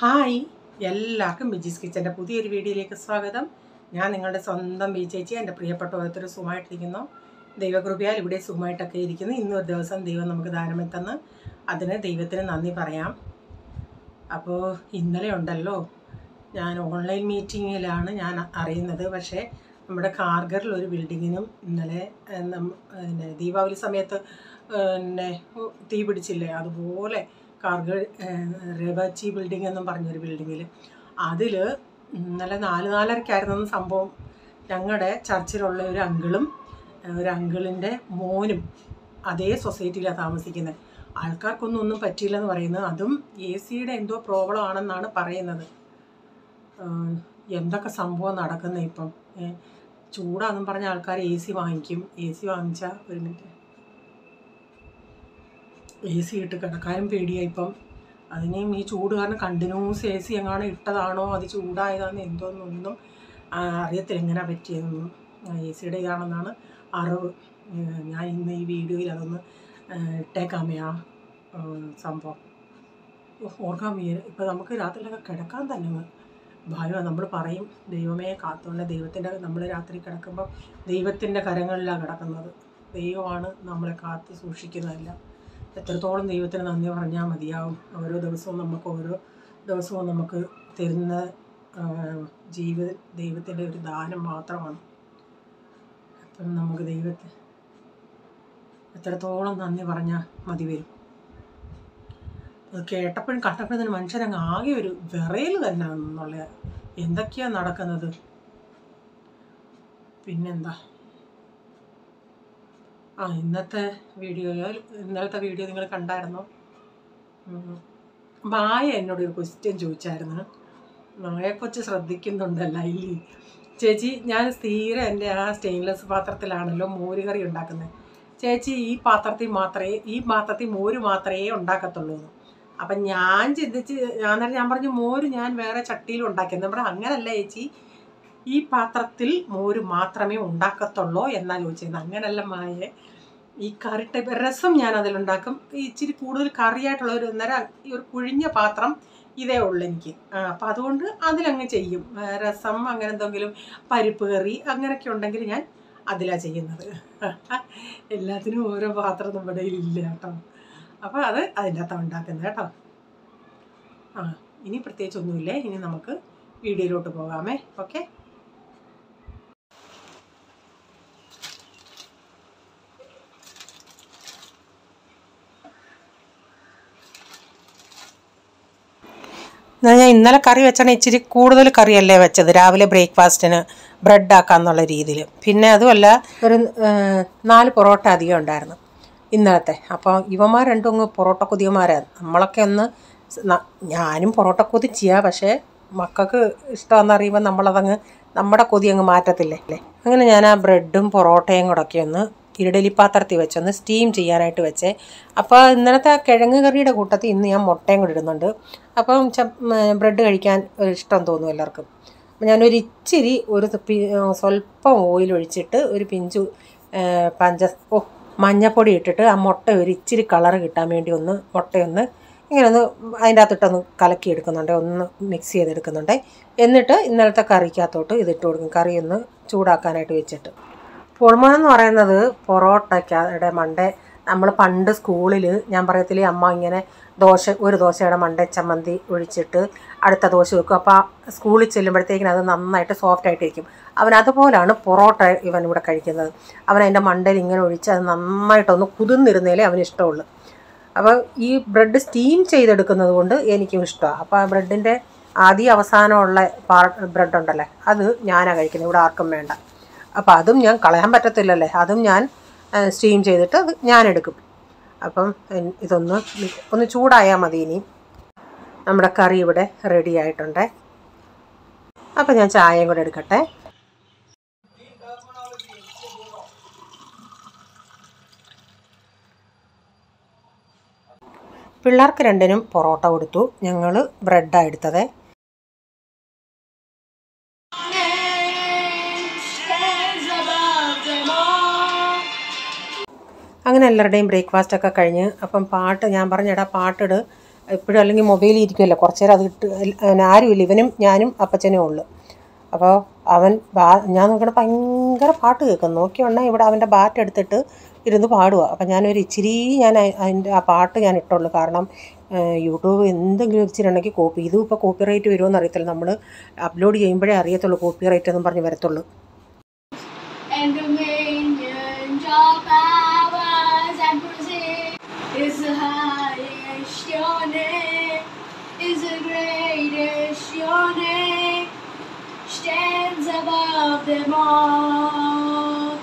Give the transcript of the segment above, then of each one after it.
Hi, എല്ലാവർക്കും ബിജീസ് കിച്ചൻ്റെ പുതിയൊരു വീഡിയോയിലേക്ക് സ്വാഗതം. ഞാൻ നിങ്ങളുടെ സ്വന്തം ബി ചേച്ചി. എൻ്റെ പ്രിയപ്പെട്ട ഓരോരുത്തർ സുഖമായിട്ടിരിക്കുന്നു. ദൈവകൃപയാൽ ഇവിടെ സുഖമായിട്ടൊക്കെ ഇരിക്കുന്നു. ഇന്നൊരു ദിവസം ദൈവം നമുക്ക് ദാനമെത്തന്ന്, അതിന് ദൈവത്തിന് നന്ദി പറയാം. അപ്പോൾ ഇന്നലെ ഉണ്ടല്ലോ, ഞാൻ ഓൺലൈൻ മീറ്റിങ്ങിലാണ് ഞാൻ അറിയുന്നത്. പക്ഷേ നമ്മുടെ കാർഗറിൽ ഒരു ബിൽഡിങ്ങിനും ഇന്നലെ ദീപാവലി സമയത്ത് തീ പിടിച്ചില്ലേ, അതുപോലെ കാർഗിൽ റേബാച്ചി ബിൽഡിംഗ് എന്നും പറഞ്ഞൊരു ബിൽഡിങ്ങിൽ അതിൽ ഇന്നലെ 4:30 സംഭവം. ഞങ്ങളുടെ ചർച്ചിലുള്ള ഒരു അങ്കിളിൻ്റെ മോനും അതേ സൊസൈറ്റിയിലാണ് താമസിക്കുന്നത്. ആൾക്കാർക്കൊന്നും പറ്റിയില്ലെന്ന് പറയുന്നത്. അതും AC-യുടെ എന്തോ പ്രോബ്ലം ആണെന്നാണ് പറയുന്നത്. എന്തൊക്കെ സംഭവം നടക്കുന്നത് ഇപ്പം. ചൂടാണെന്നും പറഞ്ഞ ആൾക്കാർ AC വാങ്ങിക്കും. AC വാങ്ങിച്ചാൽ ഒരു മിനിറ്റ് AC ഇട്ട് കിടക്കാനും പേടിയായി ഇപ്പം. അതിനെയും ഈ ചൂട് കാരണം കണ്ടിന്യൂസ് AC എങ്ങാനും ഇട്ടതാണോ, അത് ചൂടായതാണെന്ന് എന്തോന്നൊന്നും അറിയത്തില്ല, എങ്ങനെ പറ്റിയതൊന്നും. AC-യുടെ ഇതാണെന്നാണ് അറിവ്. ഞാൻ ഇന്ന് ഈ വീഡിയോയിൽ അതൊന്ന് ഇട്ടേക്കാമേ ആ സംഭവം. ഓർക്കാൻ വയ്യ. ഇപ്പം നമുക്ക് രാത്രിയിലൊക്കെ കിടക്കാൻ തന്നെ ഭയമാണ്. നമ്മൾ പറയും ദൈവമേ കാത്തോണ്ട്. നമ്മൾ രാത്രി കിടക്കുമ്പോൾ ദൈവത്തിൻ്റെ കരങ്ങളിലാണ് കിടക്കുന്നത്. ദൈവമാണ് നമ്മളെ കാത്ത് സൂക്ഷിക്കുന്നതെല്ലാം. എത്രത്തോളം ദൈവത്തിന് നന്ദി പറഞ്ഞാൽ മതിയാവും. ഓരോ ദിവസവും നമുക്ക് തരുന്ന ദൈവത്തിൻ്റെ ഒരു ദാനം മാത്രമാണ്. അപ്പം നമുക്ക് ദൈവത്തെ എത്രത്തോളം നന്ദി പറഞ്ഞാൽ മതി വരും. അത് കേട്ടപ്പോഴും കണ്ടപ്പോഴും തന്നെ മനുഷ്യരങ്ങ് ആകെ ഒരു വിറയൽ തന്നെ എന്നുള്ള എന്തൊക്കെയാണ് നടക്കുന്നത്. പിന്നെന്താ, ഇന്നലത്തെ വീഡിയോ നിങ്ങൾ കണ്ടായിരുന്നോ? മായ എന്നോടൊരു ക്വസ്റ്റ്യൻ ചോദിച്ചായിരുന്നു. മായക്കൊച്ച് ശ്രദ്ധിക്കുന്നുണ്ടല്ല ഇല്ലേ ചേച്ചി? ഞാൻ സ്ഥിരം എൻ്റെ ആ സ്റ്റെയിൻലെസ് പാത്രത്തിലാണല്ലോ മോര് കറി ഉണ്ടാക്കുന്നത്. ചേച്ചി ഈ പാത്രത്തിൽ മോര് മാത്രമേ ഉണ്ടാക്കത്തുള്ളൂ എന്ന്. അപ്പം ഞാൻ പറഞ്ഞു മോര് ഞാൻ വേറെ ചട്ടിയിലും ഉണ്ടാക്കിയത്. നമ്മുടെ അങ്ങനല്ല ചേച്ചി, ഈ പാത്രത്തിൽ മോര് മാത്രമേ ഉണ്ടാക്കത്തുള്ളൂ എന്നാ ചോദിച്ചത്. അങ്ങനല്ല മായ, ഈ കറി ടൈപ്പ് രസം ഞാൻ അതിലുണ്ടാക്കും. ഇച്ചിരി കൂടുതൽ കറിയായിട്ടുള്ള ഒരു കുഴിഞ്ഞ പാത്രം ഇതേ ഉള്ളൂ എനിക്ക്. അപ്പം അതുകൊണ്ട് അതിലങ്ങ് ചെയ്യും. രസം അങ്ങനെ എന്തെങ്കിലും പരിപ്പ് കറി അങ്ങനെയൊക്കെ ഉണ്ടെങ്കിൽ ഞാൻ അതിലാണ് ചെയ്യുന്നത്. എല്ലാത്തിനും ഓരോ പാത്രം നമ്മുടെ ഇല്ല കേട്ടോ. അപ്പോൾ അതിൻ്റെ അകത്താണ് ഉണ്ടാക്കുന്നത് കേട്ടോ. ഇനി പ്രത്യേകിച്ചൊന്നുമില്ലേ. ഇനി നമുക്ക് വീഡിയോയിലോട്ട് പോകാമേ. ഓക്കെ. ഞാൻ ഇന്നലെ കറി വെച്ചാണെങ്കിൽ ഇച്ചിരി കൂടുതൽ കറിയല്ലേ വെച്ചത്, രാവിലെ ബ്രേക്ക്ഫാസ്റ്റിന് ബ്രെഡ് ആക്കാന്നുള്ള രീതിയിൽ. പിന്നെ അതുമല്ല ഒരു 4 പൊറോട്ട അധികം ഉണ്ടായിരുന്നു ഇന്നലത്തെ. അപ്പോൾ ഇവന്മാർ രണ്ടും അങ്ങ് പൊറോട്ട കൊതിയന്മാരാണ്. നമ്മളൊക്കെ ഞാനും പൊറോട്ട കൊതിച്ചിയാ, പക്ഷേ മക്കൾക്ക് ഇഷ്ടമെന്നറിയുമ്പോൾ നമ്മുടെ കൊതി അങ്ങ് മാറ്റത്തില്ലേ. അങ്ങനെ ഞാൻ ആ ബ്രെഡും പൊറോട്ടയും കൂടെയൊക്കെ ഒന്ന് ഇഡലി പാത്രത്തിൽ വെച്ചൊന്ന് സ്റ്റീം ചെയ്യാനായിട്ട് വെച്ചേ. അപ്പോൾ ഇന്നലത്തെ ആ കിഴങ്ങ് കറിയുടെ കൂട്ടത്തിൽ ഇന്ന് ഞാൻ മുട്ടയും കൂടി ഇടുന്നുണ്ട്. അപ്പം ബ്രെഡ് കഴിക്കാൻ ഒരു ഇഷ്ടം തോന്നും എല്ലാവർക്കും. അപ്പം ഞാനൊരു ഇച്ചിരി സ്വല്പം ഓയിലൊഴിച്ചിട്ട് ഒരു പിഞ്ചു മഞ്ഞപ്പൊടി ഇട്ടിട്ട് ആ മുട്ട ഒരു ഇച്ചിരി കളറ് കിട്ടാൻ വേണ്ടി മുട്ടയൊന്ന് ഇങ്ങനെ അതിൻ്റെ അകത്തിട്ടൊന്ന് കലക്കി എടുക്കുന്നുണ്ട്, ഒന്ന് മിക്സ് ചെയ്തെടുക്കുന്നുണ്ട്. എന്നിട്ട് ഇന്നലത്തെ കറിക്കകത്തോട്ട് ഇതിട്ട് കൊടുക്കും, കറി ഒന്ന് ചൂടാക്കാനായിട്ട് വെച്ചിട്ട്. പൊൾമണെന്ന് പറയുന്നത് പൊറോട്ടയുടെ മണ്ടേ നമ്മൾ പണ്ട് സ്കൂളിൽ ഞാൻ പറയത്തില്ലേ, അമ്മ ഇങ്ങനെ ഒരു ദോശയുടെ മണ്ടേ ചമ്മന്തി ഒഴിച്ചിട്ട് അടുത്ത ദോശ വെക്കും. അപ്പോൾ സ്കൂളിൽ ചെല്ലുമ്പോഴത്തേക്കിന് അത് നന്നായിട്ട് സോഫ്റ്റായിട്ടിരിക്കും. അതുപോലാണ് പൊറോട്ട ഇവിടെ കഴിക്കുന്നത്. അതിൻ്റെ മണ്ടയിൽ ഇങ്ങനെ ഒഴിച്ച് അത് നന്നായിട്ടൊന്ന് കുതിർന്നിരുന്നേലേ അവന് ഇഷ്ടമുള്ളൂ. അപ്പോൾ ഈ ബ്രെഡ് സ്റ്റീം ചെയ്തെടുക്കുന്നത് കൊണ്ട് എനിക്കും ഇഷ്ടമാണ്. അപ്പോൾ ആ ബ്രെഡിൻ്റെ ആദ്യ അവസാനമുള്ള ബ്രെഡ് ഉണ്ടല്ലേ, അത് ഞാനാണ് കഴിക്കുന്നത്, ഇവിടെ ആർക്കും വേണ്ട. അപ്പോൾ അതും ഞാൻ കളയാൻ പറ്റത്തില്ലല്ലേ, അതും ഞാൻ സ്റ്റീം ചെയ്തിട്ട് ഞാനെടുക്കും. അപ്പം ഇതൊന്ന് ചൂടായാൽ മതി. ഇനി നമ്മുടെ കറി ഇവിടെ റെഡി ആയിട്ടുണ്ട്. അപ്പം ഞാൻ ചായയും കൂടെ എടുക്കട്ടെ. പിള്ളേർക്ക് രണ്ടിനും പൊറോട്ട കൊടുത്തു. ഞങ്ങൾ ബ്രെഡാണ് എടുത്തത്. അങ്ങനെ എല്ലാവരുടെയും ബ്രേക്ക്ഫാസ്റ്റൊക്കെ കഴിഞ്ഞ് അപ്പം ഞാൻ പറഞ്ഞെടാ പാട്ടിട് എപ്പോഴും അല്ലെങ്കിൽ മൊബൈലിൽ ഇരിക്കുമല്ലോ, കുറച്ച് നേരം അത് ഇട്ട് ആരുമില്ല, ഇവനും ഞാനും അപ്പച്ചനും ഉള്ളു. അപ്പോൾ അവൻ ഞാൻ നോക്കണ ഭയങ്കര പാട്ട് കേൾക്കുന്നു. നോക്കിയോണ്ടേ ഇവിടെ അവൻ്റെ ബാറ്റ് എടുത്തിട്ട് ഇരുന്ന് പാടുക. അപ്പം ഞാനൊരു ഇച്ചിരി അതിൻ്റെ ആ പാട്ട് ഞാൻ ഇട്ടുള്ളൂ. കാരണം യൂട്യൂബ് എന്തെങ്കിലും ഇച്ചിരി ഉണ്ടെങ്കിൽ ഇതും ഇപ്പോൾ കോപ്പിറൈറ്റ് വരുമോ അറിയത്തില്ല. നമ്മൾ അപ്ലോഡ് ചെയ്യുമ്പോഴേ അറിയത്തുള്ളൂ കോപ്പിറൈറ്റ് എന്നും പറഞ്ഞ് വരത്തുള്ളൂ. Stands above them all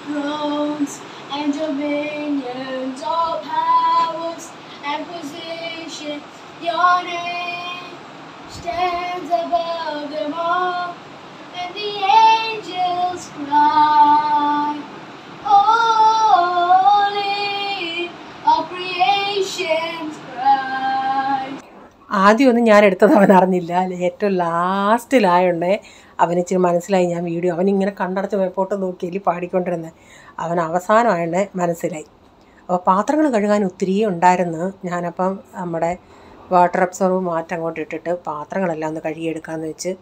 thrones and dominions, all powers and position. Your name stands above them all, and the angels cry, holy, all creations cry. ആദ്യമൊന്നും ഞാൻ എടുത്തത് അവൻ അറിഞ്ഞില്ല. ഏറ്റവും ലാസ്റ്റിലായോണ്ടേ അവനിച്ചിരി മനസ്സിലായി ഞാൻ വീഡിയോ. അവനിങ്ങനെ കണ്ടടച്ച് മേപ്പോട്ട് നോക്കിയല്ലേ പാടിക്കൊണ്ടിരുന്നത്. അവൻ അവസാനമായോണ്ടേ മനസ്സിലായി. അപ്പോൾ പാത്രങ്ങൾ കഴുകാൻ ഒത്തിരി ഉണ്ടായിരുന്നു. ഞാനപ്പം നമ്മുടെ വാട്ടർ അബ്സോർവ് അങ്ങോട്ട് ഇട്ടിട്ട് പാത്രങ്ങളെല്ലാം ഒന്ന് കഴുകിയെടുക്കാമെന്ന് വെച്ച്.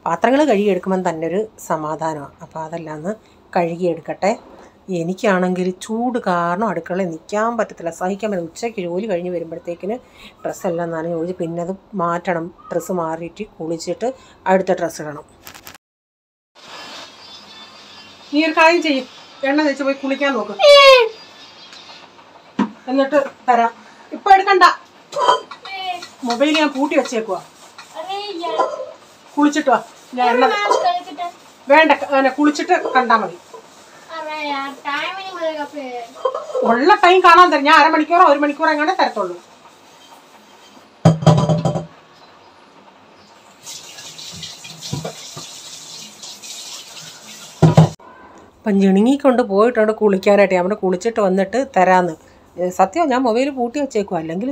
പാത്രങ്ങൾ കഴുകിയെടുക്കുമ്പം തന്നെ ഒരു സമാധാനമാണ്. അപ്പോൾ അതെല്ലാം ഒന്ന് കഴുകിയെടുക്കട്ടെ. എനിക്കാണെങ്കിൽ ചൂട് കാരണം അടുക്കളയിൽ നിൽക്കാൻ പറ്റത്തില്ല, സഹിക്കാൻ പറ്റില്ല. ഉച്ചയ്ക്ക് ജോലി കഴിഞ്ഞ് വരുമ്പോഴത്തേക്കിന് ഡ്രസ്സെല്ലാം നനഞ്ഞ് പിന്നെ അത് മാറ്റണം. ഡ്രസ്സ് മാറിയിട്ട് കുളിച്ചിട്ട് അടുത്ത ഡ്രസ്സ് ഇടണം. നീ ഒരു കാര്യം ചെയ്യും, എണ്ണ തേച്ച് പോയി കുളിക്കാൻ നോക്ക്, എന്നിട്ട് തരാം. ഇപ്പം എടുക്കണ്ട, മൊബൈൽ ഞാൻ പൂട്ടി വെച്ചേക്കുവാ. കുളിച്ചിട്ട് വാ. ഞാൻ എണ്ണ വേണ്ട, കുളിച്ചിട്ട് കണ്ടാൽ മതി. ഉള്ള ടൈം കാണാൻ തരും. ഞാൻ അരമണിക്കൂറോ 1 മണിക്കൂറോ എങ്ങനെ തരത്തുള്ളൂ. അപ്പം ജിണുങ്ങിക്കൊണ്ട് പോയിട്ടുണ്ട് കുളിക്കാനായിട്ട്. അവിടെ കുളിച്ചിട്ട് വന്നിട്ട് തരാമെന്ന്. സത്യം ഞാൻ മൊബൈൽ പൂട്ടി വെച്ചേക്കും. അല്ലെങ്കിൽ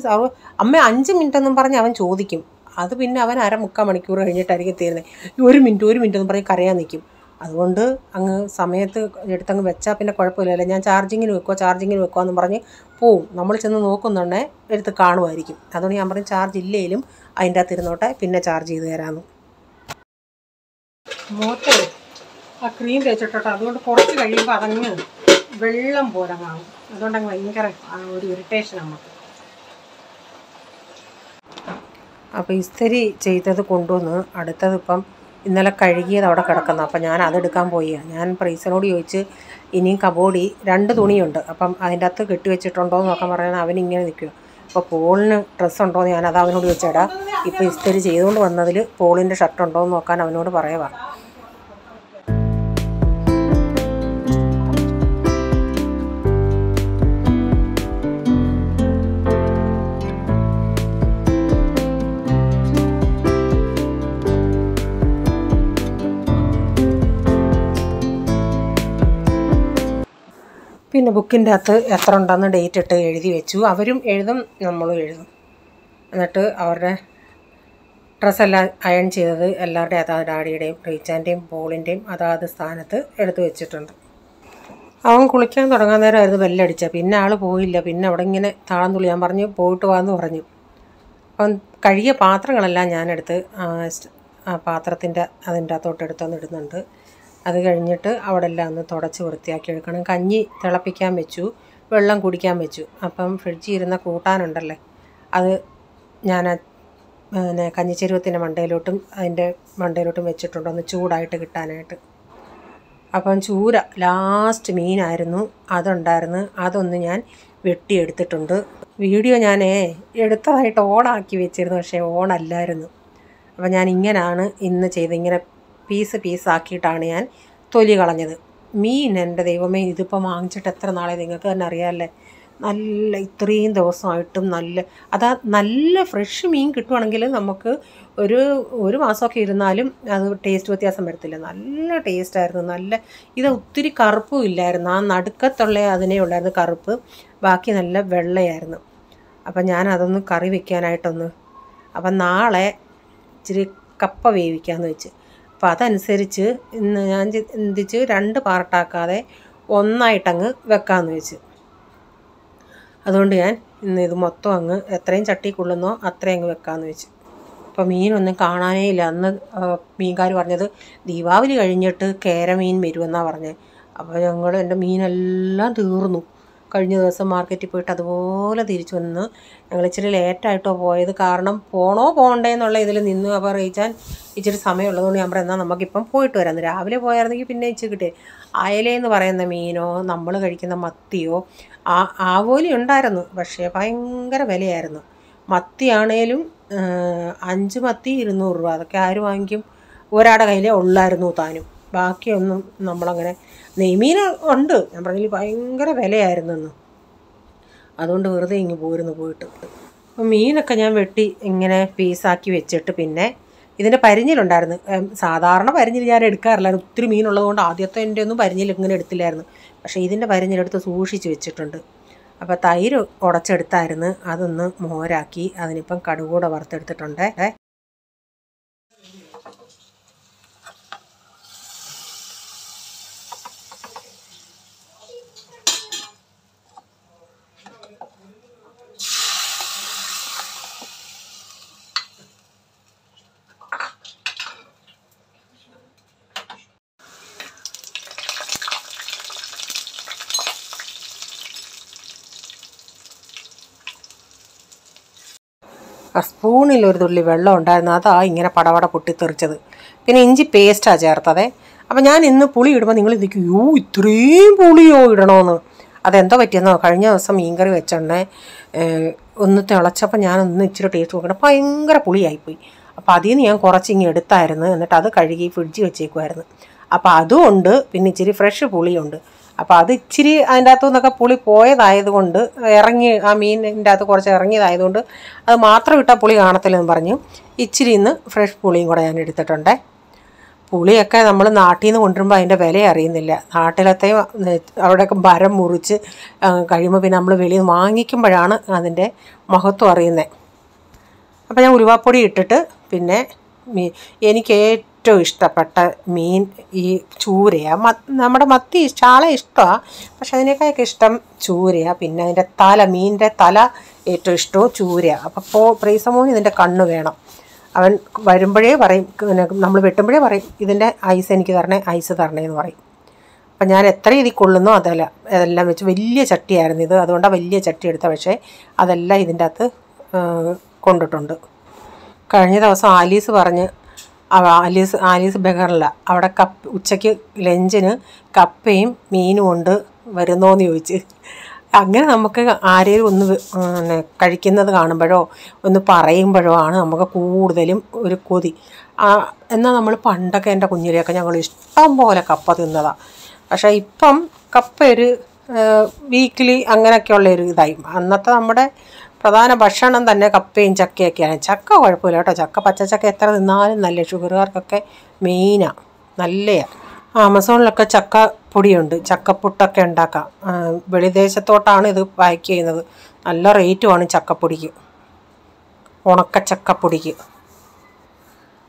അമ്മ 5 മിനിറ്റ് എന്നും പറഞ്ഞ് അവൻ ചോദിക്കും. അത് പിന്നെ അവൻ 3/4 മണിക്കൂർ കഴിഞ്ഞിട്ടായിരിക്കും തീരുന്നത്. 1 മിനിറ്റ് എന്നും പറഞ്ഞ് കരയാൻ നിൽക്കും. അതുകൊണ്ട് അങ്ങ് സമയത്ത് എടുത്തങ്ങ് വെച്ചാൽ പിന്നെ കുഴപ്പമില്ലല്ലോ. ഞാൻ ചാർജിങ്ങിന് വെക്കുക എന്ന് പറഞ്ഞ് പോവും. നമ്മൾ ചെന്ന് നോക്കുന്നുണ്ടേ എടുത്ത് കാണുമായിരിക്കും. അതുകൊണ്ട് ഞാൻ പറഞ്ഞ് ചാർജ് ഇല്ലേലും അതിൻ്റെ അകത്ത് ഇരുന്നോട്ടെ, പിന്നെ ചാർജ് ചെയ്ത് തരാമെന്ന്. മുഖത്ത് ആ ക്രീം തേച്ചിട്ടോട്ടെ. അതുകൊണ്ട് കുറച്ച് കഴിയുമ്പോൾ അതങ്ങ് വെള്ളം പോലെ കാണും. അതുകൊണ്ട് അങ്ങ് ഭയങ്കര ഒരു ഇറിറ്റേഷൻ നമുക്ക്. അപ്പോൾ ഇസ്തിരി ചെയ്തത് കൊണ്ടുവന്ന് അടുത്തതിപ്പം ഇന്നലെ കഴുകിയത് അവിടെ കിടക്കുന്നു. അപ്പം ഞാൻ അതെടുക്കാൻ പോയി. ഞാൻ പ്രീസനോട് ചോദിച്ച് ഇനിയും കബോർഡിൽ 2 തുണിയുണ്ട്, അപ്പം അതിൻ്റെ അകത്ത് കെട്ടി വെച്ചിട്ടുണ്ടോ എന്ന് നോക്കാൻ പറയാൻ അവനിങ്ങനെ നിൽക്കുക. അപ്പോൾ പോളിന് ഡ്രസ്സുണ്ടോ എന്ന് ഞാനത് അവനോട് ചോദിച്ചേടാ. ഇപ്പോൾ ഇസ്തിരി ചെയ്തുകൊണ്ട് വന്നതിൽ പോളിൻ്റെ ഷർട്ടുണ്ടോ എന്ന് നോക്കാൻ അവനോട് പറയുക. പിന്നെ ബുക്കിൻ്റെ അകത്ത് എത്ര ഉണ്ടെന്ന് ഡേറ്റ് ഇട്ട് എഴുതി വെച്ചു. അവരും എഴുതും, നമ്മളും എഴുതും. എന്നിട്ട് അവരുടെ ഡ്രസ്സെല്ലാം അയൺ ചെയ്തത് എല്ലാവരുടെയും അതാത് ഡാഡിയുടെയും റീച്ചാൻ്റെയും പോളിൻ്റെയും അതാത് സ്ഥാനത്ത് എടുത്ത് വെച്ചിട്ടുണ്ട്. അവൻ കുളിക്കാൻ തുടങ്ങാൻ നേരമായിരുന്നു ബെല്ലടിച്ചത്. പിന്നെ ആൾ പോയില്ല. പിന്നെ അവിടെ ഇങ്ങനെ താളം തുള്ളി. ഞാൻ പറഞ്ഞു പോയിട്ട് വാന്ന് പറഞ്ഞു. അപ്പം കഴുകിയ പാത്രങ്ങളെല്ലാം ഞാനെടുത്ത് ആ പാത്രത്തിൻ്റെ അതിൻ്റെ അകത്തോട്ട് എടുത്തൊന്ന് ഇടുന്നുണ്ട്. അത് കഴിഞ്ഞിട്ട് അവിടെ എല്ലാം ഒന്ന് തുടച്ച് വൃത്തിയാക്കി എടുക്കണം. കഞ്ഞി തിളപ്പിക്കാൻ വെച്ചു, വെള്ളം കുടിക്കാൻ വെച്ചു. അപ്പം ഫ്രിഡ്ജിൽ ഇരുന്ന കൂട്ടാനുണ്ടല്ലേ, അത് ഞാൻ പിന്നെ കഞ്ഞിച്ചെരുവത്തിൻ്റെ അതിൻ്റെ മണ്ടയിലോട്ടും വെച്ചിട്ടുണ്ട്, ഒന്ന് ചൂടായിട്ട് കിട്ടാനായിട്ട്. അപ്പം ചൂര ലാസ്റ്റ് മീനായിരുന്നു, അതുണ്ടായിരുന്നു. അതൊന്ന് ഞാൻ വെട്ടിയെടുത്തിട്ടുണ്ട്. വീഡിയോ ഞാൻ എടുത്തതായിട്ട് ഓണാക്കി വെച്ചിരുന്നു, പക്ഷേ ഓണല്ലായിരുന്നു. അപ്പം ഞാൻ ഇങ്ങനെയാണ് ഇന്ന് ചെയ്തത്. ഇങ്ങനെ പീസാക്കിയിട്ടാണ് ഞാൻ തൊലി കളഞ്ഞത്. മീൻ എൻ്റെ ദൈവമേ, ഇതിപ്പോൾ വാങ്ങിച്ചിട്ട് എത്ര നാളെ നിങ്ങൾക്ക് തന്നെ അറിയാമല്ലേ. നല്ല ഇത്രയും ദിവസമായിട്ടും നല്ല ഫ്രഷ് മീൻ കിട്ടുവാണെങ്കിൽ നമുക്ക് ഒരു മാസമൊക്കെ ഇരുന്നാലും അത് ടേസ്റ്റ് വ്യത്യാസം വരത്തില്ല. നല്ല ടേസ്റ്റായിരുന്നു. ഇത് ഒത്തിരി കറുപ്പും ഇല്ലായിരുന്നു. ആ നടുക്കത്തുള്ള അതിനേ ഉള്ളായിരുന്നു കറുപ്പ്, ബാക്കി നല്ല വെള്ളയായിരുന്നു. അപ്പം ഞാൻ അതൊന്ന് കറി വയ്ക്കാനായിട്ടൊന്ന്, അപ്പം നാളെ ഇച്ചിരി കപ്പ വേവിക്കാമെന്ന് വെച്ച്. അപ്പോൾ അതനുസരിച്ച് ഇന്ന് ഞാൻ ചിന്തിച്ച് 2 പാർട്ടാക്കാതെ ഒന്നായിട്ടങ്ങ് വെക്കാമെന്ന് വെച്ച്. അതുകൊണ്ട് ഞാൻ ഇന്ന് ഇത് മൊത്തം അങ്ങ് എത്രയും ചട്ടി കൊള്ളുന്നോ അത്രയും അങ്ങ് വെക്കാമെന്ന് വെച്ച്. അപ്പോൾ മീനൊന്നും കാണാനേ ഇല്ല. അന്ന് മീൻകാർ പറഞ്ഞത് ദീപാവലി കഴിഞ്ഞിട്ട് കേരമീൻ വരുമെന്നാണ് പറഞ്ഞത്. അപ്പോൾ എൻ്റെ മീനെല്ലാം തീർന്നു. കഴിഞ്ഞ ദിവസം മാർക്കറ്റിൽ പോയിട്ട് അതുപോലെ തിരിച്ചു വന്ന്. ഞങ്ങൾ ഇച്ചിരി ലേറ്റായിട്ടോ പോയത്, കാരണം പോണോ പോകണ്ടേ എന്നുള്ള ഇതിൽ നിന്നു. അപ്പോൾ റീച്ചാൻ ഇച്ചിരി സമയമുള്ളതുകൊണ്ട് ഞാൻ പറയാം എന്നാൽ നമുക്കിപ്പം പോയിട്ട് വരാം. രാവിലെ പോയായിരുന്നെങ്കിൽ പിന്നെ ഇച്ചിരി കിട്ടിയേ. അയലയെന്ന് പറയുന്ന മീനോ നമ്മൾ കഴിക്കുന്ന മത്തിയോ ആവോലി ഉണ്ടായിരുന്നു, പക്ഷേ ഭയങ്കര വിലയായിരുന്നു. മത്തിയാണേലും 5 മത്തി 200 രൂപ. അതൊക്കെ ആര് വാങ്ങിക്കും? ഒരാളുടെ കയ്യിലേ ഉള്ളായിരുന്നു താനും. ബാക്കിയൊന്നും നമ്മളങ്ങനെ നെയ്മീൻ ഉണ്ട്, ഞാൻ പറഞ്ഞില്ല ഭയങ്കര വിലയായിരുന്നെന്ന്. അതുകൊണ്ട് വെറുതെ ഇങ്ങ് പോയിട്ട്. അപ്പോൾ മീനൊക്കെ ഞാൻ വെട്ടി ഇങ്ങനെ പീസാക്കി വെച്ചിട്ട് പിന്നെ ഇതിൻ്റെ പരിഞ്ഞിലുണ്ടായിരുന്നു. സാധാരണ പരിഞ്ഞിൽ ഞാൻ എടുക്കാറില്ലായിരുന്നു. ഒത്തിരി മീനുള്ളതുകൊണ്ട് ആദ്യത്തെ എൻ്റെ ഒന്നും പരിഞ്ഞിൽ ഇങ്ങനെ എടുത്തില്ലായിരുന്നു. പക്ഷേ ഇതിൻ്റെ പരിഞ്ഞിലെടുത്ത് സൂക്ഷിച്ച് വെച്ചിട്ടുണ്ട്. അപ്പോൾ തൈര് ഉടച്ചെടുത്തായിരുന്നു, അതൊന്ന് മോരാക്കി അതിനിപ്പം കടുകൂടെ വറുത്തെടുത്തിട്ടുണ്ട്. ആ സ്പൂണിൽ ഒരു തുള്ളി വെള്ളം ഉണ്ടായിരുന്നു, അതാ ഇങ്ങനെ പടപട പൊട്ടിത്തെറിച്ചത്. പിന്നെ ഇഞ്ചി പേസ്റ്റാണ് ചേർത്തത്. അപ്പോൾ ഞാൻ ഇന്ന് പുളി ഇടുമ്പോൾ നിങ്ങൾ നിൽക്കും, യോ ഇത്രയും പുളിയോ ഇടണമെന്ന്. അതെന്തോ പറ്റിയെന്നോ, കഴിഞ്ഞ ദിവസം മീൻകറി വെച്ചോണ്ടേ ഒന്ന് തിളച്ചപ്പോൾ ഞാനൊന്ന് ഇച്ചിരി ടേസ്റ്റ് നോക്കണം, ഭയങ്കര പുളിയായിപ്പോയി. അപ്പോൾ അതിൽ നിന്ന് ഞാൻ കുറച്ചിങ്ങ് എടുത്തായിരുന്നു, എന്നിട്ട് അത് കഴുകി ഫ്രിഡ്ജിൽ വെച്ചേക്കുമായിരുന്നു. അപ്പോൾ അതുകൊണ്ട് പിന്നെ ഇച്ചിരി ഫ്രഷ് പുളിയുണ്ട്. അപ്പോൾ അത് ഇച്ചിരി അതിൻ്റെ അകത്തു നിന്നൊക്കെ പുളി പോയതായതുകൊണ്ട് ആ മീനിൻ്റെ അകത്ത് കുറച്ച് ഇറങ്ങിയതായതുകൊണ്ട് അത് മാത്രം ഇട്ടാൽ പുളി കാണത്തില്ലെന്ന് പറഞ്ഞു ഇച്ചിരി ഇന്ന് ഫ്രഷ് പുളിയും കൂടെ ഞാൻ എടുത്തിട്ടുണ്ട്. പുളിയൊക്കെ നമ്മൾ നാട്ടിൽ നിന്ന് കൊണ്ടുവരുമ്പോൾ അതിൻ്റെ വില അറിയുന്നില്ല. നാട്ടിലത്തെ അവിടെയൊക്കെ മരം മുറിച്ച് കഴിയുമ്പോൾ പിന്നെ നമ്മൾ വെളിയിൽ നിന്ന് വാങ്ങിക്കുമ്പോഴാണ് അതിൻ്റെ മഹത്വം അറിയുന്നത്. അപ്പോൾ ഞാൻ ഉലുവാപ്പൊടി ഇട്ടിട്ട് പിന്നെ എനിക്ക് ഏറ്റവും ഇഷ്ടപ്പെട്ട മീൻ ഈ ചൂരയാണ്. നമ്മുടെ മത്തി ചാള ഇഷ്ടമാണ്, പക്ഷെ അതിനേക്കാളൊക്കെ ഇഷ്ടം ചൂരയാണ്. പിന്നെ അതിൻ്റെ മീനിൻ്റെ തല ഏറ്റവും ഇഷ്ടവും ചൂരയാണ്. അപ്പോൾ പ്രീസമോന് ഇതിൻ്റെ കണ്ണ് വേണം. അവൻ വരുമ്പോഴേ പറയും, നമ്മൾ വെട്ടുമ്പോഴേ പറയും ഇതിൻ്റെ ഐസ് എനിക്ക് തരണേ, ഐസ് തരണേന്ന് പറയും. അപ്പം ഞാൻ എത്ര ഇതിൽ കൊള്ളുന്നോ അതെല്ലാം വെച്ച് വലിയ ചട്ടിയായിരുന്നു ഇത്, അതുകൊണ്ടാണ് വലിയ ചട്ടി എടുത്തത്. പക്ഷേ അതെല്ലാം ഇതിൻ്റെ അകത്ത് കൊണ്ടിട്ടുണ്ട്. കഴിഞ്ഞ ദിവസം ആലീസ് പറഞ്ഞ്, ആലീസ് ബഹറില അവിടെ ഉച്ചയ്ക്ക് ലഞ്ചിന് കപ്പയും മീനും കൊണ്ട് വരുന്നോന്ന് ചോദിച്ച്. അങ്ങനെ നമുക്ക് ആരെയും ഒന്ന് കഴിക്കുന്നത് കാണുമ്പോഴോ ഒന്ന് പറയുമ്പോഴോ ആണ് നമുക്ക് കൂടുതലും ഒരു കൊതി. എന്നാൽ നമ്മൾ പണ്ടൊക്കെ എൻ്റെ കുഞ്ഞിലെയൊക്കെ ഞങ്ങൾ ഇഷ്ടം പോലെ കപ്പ തിന്നതാണ്. പക്ഷേ ഇപ്പം കപ്പ ഒരു വീക്കിലി അങ്ങനെയൊക്കെയുള്ളൊരു ഇതായി. അന്നത്തെ നമ്മുടെ പ്രധാന ഭക്ഷണം തന്നെ കപ്പയും ചക്കയൊക്കെയാണ്. ചക്ക കുഴപ്പമില്ല കേട്ടോ, പച്ചച്ചക്ക എത്ര തിന്നാലും നല്ല, ഷുഗറുകാർക്കൊക്കെ മെയിനാണ്, നല്ലതാണ്. ആമസോണിലൊക്കെ ചക്കപ്പൊടിയുണ്ട്, ചക്കപ്പുട്ടൊക്കെ ഉണ്ടാക്കാം. വെളിദേശത്തോട്ടാണ് ഇത് പാക്ക് ചെയ്യുന്നത്. നല്ല റേറ്റുമാണ് ചക്കപ്പൊടിക്ക്, ഉണക്ക ചക്കപ്പൊടിക്ക്.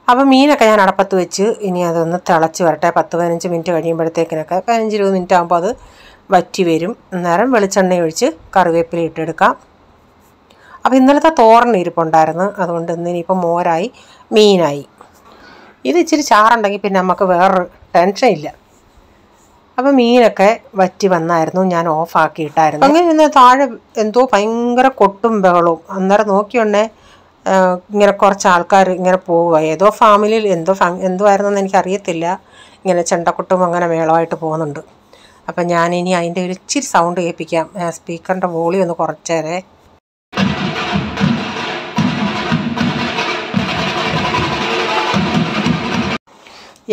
അപ്പോൾ മീനൊക്കെ ഞാൻ അടപ്പത്ത് വെച്ച് ഇനി അതൊന്ന് തിളച്ച് വരട്ടെ. 10-15 മിനിറ്റ് കഴിയുമ്പോഴത്തേക്കിനൊക്കെ 15-20 മിനിറ്റ് ആകുമ്പോൾ അത് വറ്റി വരും. അന്നേരം വെളിച്ചെണ്ണ ഒഴിച്ച് കറിവേപ്പില ഇട്ടെടുക്കാം. അപ്പോൾ ഇന്നലത്തെ തോരൻ ഇരിപ്പുണ്ടായിരുന്നു, അതുകൊണ്ട് ഇന്നിനിപ്പോൾ മോരായി മീനായി. ഇത് ഇച്ചിരി ചാറുണ്ടെങ്കിൽ പിന്നെ നമുക്ക് വേറൊരു ടെൻഷൻ ഇല്ല. അപ്പോൾ മീനൊക്കെ വറ്റി വന്നായിരുന്നു, ഞാൻ ഓഫാക്കിയിട്ടായിരുന്നു. അങ്ങനെ ഇന്ന് താഴെ എന്തോ ഭയങ്കര കൊട്ടും ബഹളവും. അന്നേരം നോക്കിയുണ്ടേ ഇങ്ങനെ കുറച്ച് ആൾക്കാർ ഇങ്ങനെ പോവുക, ഏതോ ഫാമിലിയിൽ എന്തോ ആയിരുന്നെന്ന് എനിക്കറിയത്തില്ല. ഇങ്ങനെ ചെണ്ടക്കൊട്ടും അങ്ങനെ മേളമായിട്ട് പോകുന്നുണ്ട്. അപ്പം ഞാനിനി അതിൻ്റെ ഒരു ഇച്ചിരി സൗണ്ട് കേൾപ്പിക്കാം. സ്പീക്കറിൻ്റെ വോളിയം ഒന്ന് കുറച്ചേരെ.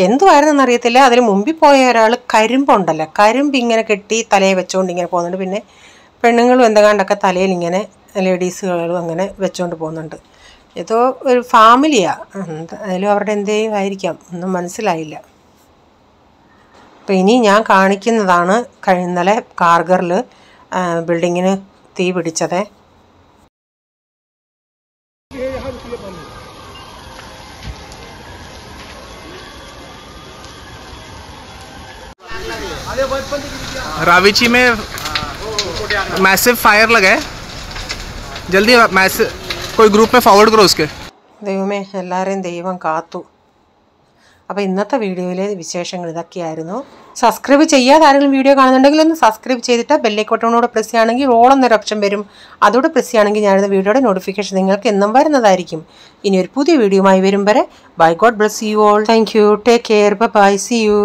എന്തുവായിരുന്നെന്നറിയത്തില്ല. അതിൽ മുമ്പിൽ പോയ ഒരാൾ കരിമ്പുണ്ടല്ലോ, കരിമ്പ് ഇങ്ങനെ കെട്ടി തലയിൽ വെച്ചുകൊണ്ട് ഇങ്ങനെ പോകുന്നുണ്ട്. പിന്നെ പെണ്ണുങ്ങളും എന്തെങ്കിലുമൊക്കെ തലയിൽ ഇങ്ങനെ ലേഡീസുകളും അങ്ങനെ വെച്ചുകൊണ്ട് പോകുന്നുണ്ട്. ഏതോ ഒരു ഫാമിലിയാണ്, എന്തായാലും അവരുടെ എന്തേലും ആയിരിക്കാം, ഒന്നും മനസ്സിലായില്ല. അപ്പോൾ ഇനി ഞാൻ കാണിക്കുന്നതാണ് ഇന്നലെ കാർഗറിൽ ബിൽഡിങ്ങിന് തീ പിടിച്ചത്. रावीची में मैसिव फायर लगा है, जल्दी मैसेज कोई ग्रुप में फॉरवर्ड करो उसके. ദൈവമേ, എല്ലാവരെയും ദൈവം കാത്തു. അപ്പോൾ ഇന്നത്തെ വീഡിയോയിലെ വിശേഷങ്ങൾ ഇതൊക്കെയായിരുന്നു. സബ്സ്ക്രൈബ് ചെയ്യാതെ ആരെങ്കിലും വീഡിയോ കാണുന്നുണ്ടെങ്കിൽ ഒന്ന് സബ്സ്ക്രൈബ് ചെയ്തിട്ട് ബെല്ലൈക്കോട്ടോണോട് പ്രസ് ചെയ്യുകയാണെങ്കിൽ ഓൾ എന്നൊരു ഓപ്ഷൻ വരും. അതോടെ പ്രസ് ചെയ്യുകയാണെങ്കിൽ ഞാനിത് വീഡിയോയുടെ നോട്ടിഫിക്കേഷൻ നിങ്ങൾക്ക് എന്നും വരുന്നതായിരിക്കും. ഇനി ഒരു പുതിയ വീഡിയോയുമായി വരും വരെ bye, god bless you all. Thank you. Take care. Bye. See U.